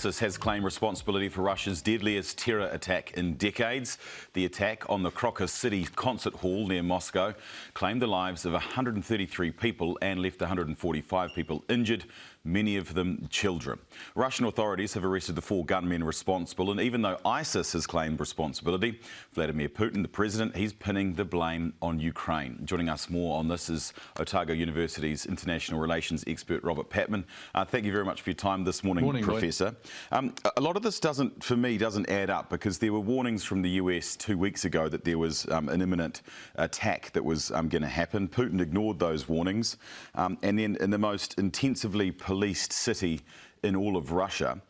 ISIS has claimed responsibility for Russia's deadliest terror attack in decades. The attack on the Crocus City concert hall near Moscow claimed the lives of 133 people and left 145 people injured, many of them children. Russian authorities have arrested the 4 gunmen responsible, and even though ISIS has claimed responsibility, Vladimir Putin, the president, he's pinning the blame on Ukraine. Joining us more on this is Otago University's international relations expert Robert Patman. Thank you very much for your time this morning, Professor. A lot of this doesn't add up, because there were warnings from the US 2 weeks ago that there was an imminent attack that was going to happen. Putin ignored those warnings, and then in the most intensively policed city in all of Russia,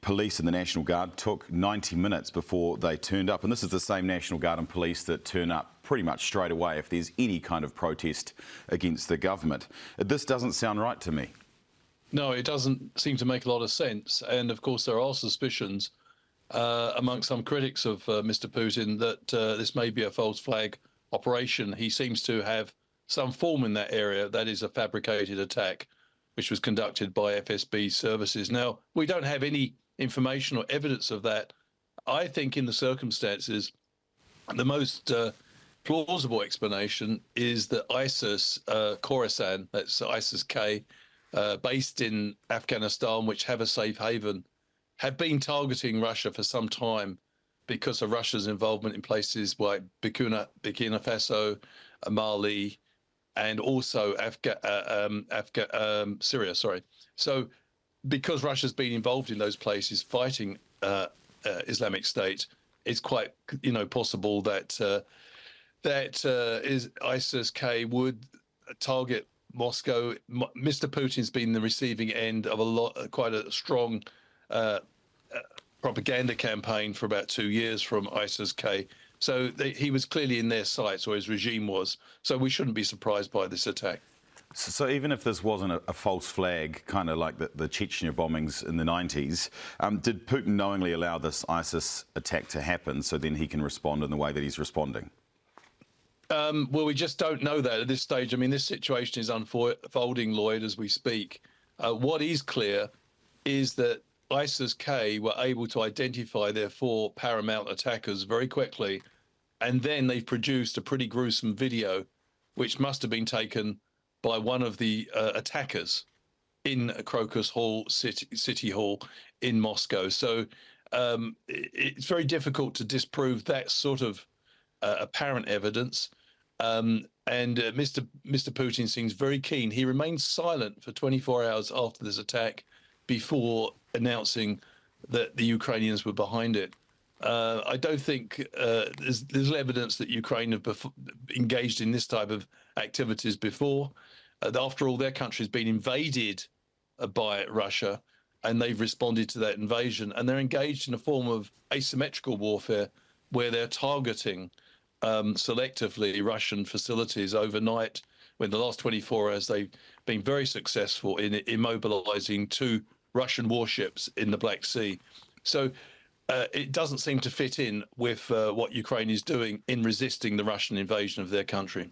police and the National Guard took 90 minutes before they turned up. And this is the same National Guard and police that turn up pretty much straight away if there's any kind of protest against the government. This doesn't sound right to me. No, it doesn't seem to make a lot of sense. And of course, there are suspicions among some critics of Mr. Putin that this may be a false flag operation. He seems to have some form in that area that is a fabricated attack, which was conducted by FSB services. Now, we don't have any information or evidence of that. I think in the circumstances, the most plausible explanation is that ISIS, Khorasan, that's ISIS-K, based in Afghanistan, which have a safe haven, have been targeting Russia for some time because of Russia's involvement in places like Burkina Faso, Mali, and also Syria. So because Russia's been involved in those places fighting Islamic State, it's quite possible that ISIS-K would target Moscow. Mr. Putin's been the receiving end of quite a strong propaganda campaign for about 2 years from ISIS-K. So he was clearly in their sights, or his regime was. So we shouldn't be surprised by this attack. So even if this wasn't a false flag, kind of like the Chechnya bombings in the 90s, did Putin knowingly allow this ISIS attack to happen so then he can respond in the way that he's responding? Well, we just don't know that at this stage. I mean, this situation is unfolding, Lloyd, as we speak. What is clear is that ISIS-K were able to identify their 4 paramount attackers very quickly, and then they've produced a pretty gruesome video, which must have been taken by one of the attackers in Crocus Hall, City Hall in Moscow. So it's very difficult to disprove that sort of apparent evidence. And Mr. Putin seems very keen. He remained silent for 24 hours after this attack before announcing that the Ukrainians were behind it. I don't think there's evidence that Ukraine have engaged in this type of activities before. After all, their country has been invaded by Russia, and they've responded to that invasion. And they're engaged in a form of asymmetrical warfare where they're targeting selectively Russian facilities overnight. In the last 24 hours, they've been very successful in immobilizing 2 Russian warships in the Black Sea. So it doesn't seem to fit in with what Ukraine is doing in resisting the Russian invasion of their country.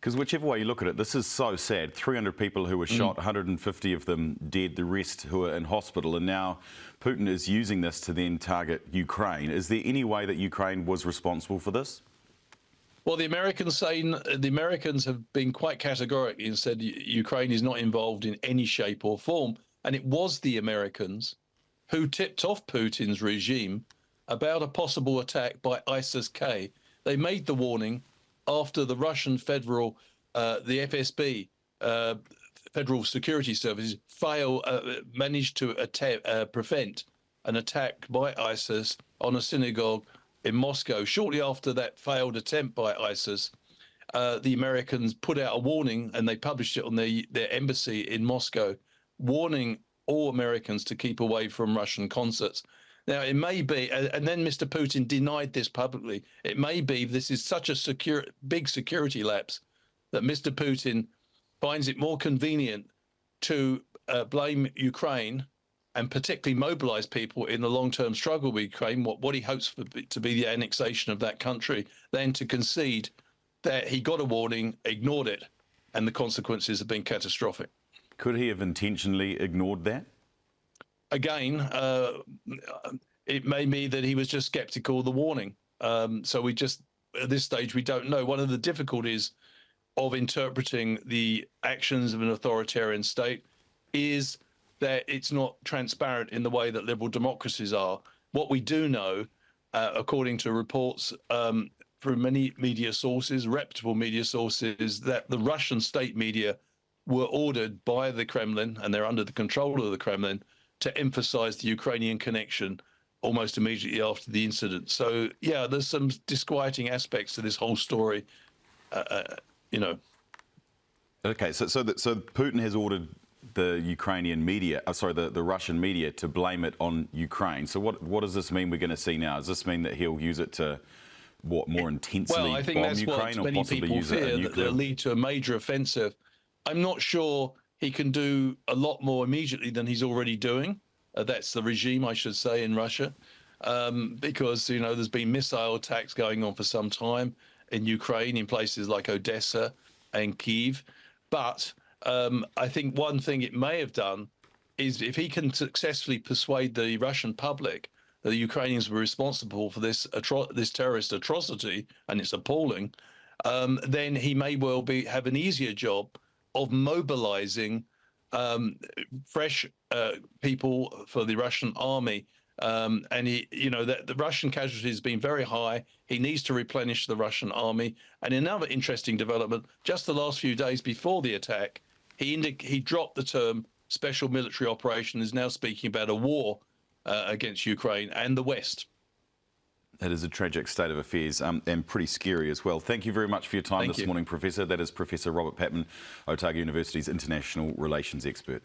Because whichever way you look at it, this is so sad. 300 people who were shot, 150 of them dead, the rest who are in hospital. And now Putin is using this to then target Ukraine. Is there any way that Ukraine was responsible for this? Well, the Americans have been quite categoric and said Ukraine is not involved in any shape or form. And it was the Americans who tipped off Putin's regime about a possible attack by ISIS-K. They made the warning after the Russian the FSB, Federal Security Services, managed to prevent an attack by ISIS on a synagogue in Moscow. Shortly after that failed attempt by ISIS, the Americans put out a warning, and they published it on their embassy in Moscow, warning all Americans to keep away from Russian concerts. Now, it may be, and then Mr. Putin denied this publicly, it may be this is such a big security lapse that Mr. Putin finds it more convenient to blame Ukraine and particularly mobilize people in the long-term struggle with Ukraine, what he hopes to be the annexation of that country, than to concede that he got a warning, ignored it, and the consequences have been catastrophic. Could he have intentionally ignored that? again, it may be that he was just skeptical of the warning. So we just, at this stage, we don't know. One of the difficulties of interpreting the actions of an authoritarian state is that it's not transparent in the way that liberal democracies are. What we do know, according to reports from many media sources, reputable media sources, that the Russian state media were ordered by the Kremlin, and they're under the control of the Kremlin, to emphasize the Ukrainian connection almost immediately after the incident. So, yeah, there's some disquieting aspects to this whole story, Okay, so Putin has ordered the Ukrainian media, the Russian media, to blame it on Ukraine. So what does this mean we're going to see now? Does this mean that he'll use it to, more intensely well, I think bomb that's Ukraine, what or many possibly people use it fear, a that they'll lead to a major offensive. I'm not sure he can do a lot more immediately than he's already doing. That's the regime, I should say, in Russia, because, there's been missile attacks going on for some time in Ukraine, in places like Odessa and Kyiv. But I think one thing it may have done is, if he can successfully persuade the Russian public that the Ukrainians were responsible for this terrorist atrocity, and it's appalling, then he may well have an easier job of mobilizing fresh people for the Russian army. And the Russian casualties have been very high. He needs to replenish the Russian army. And another interesting development, just the last few days before the attack, he dropped the term special military operation, is now speaking about a war against Ukraine and the West. That is a tragic state of affairs, and pretty scary as well. Thank you very much for your time this morning, Professor. That is Professor Robert Patman, Otago University's International Relations expert.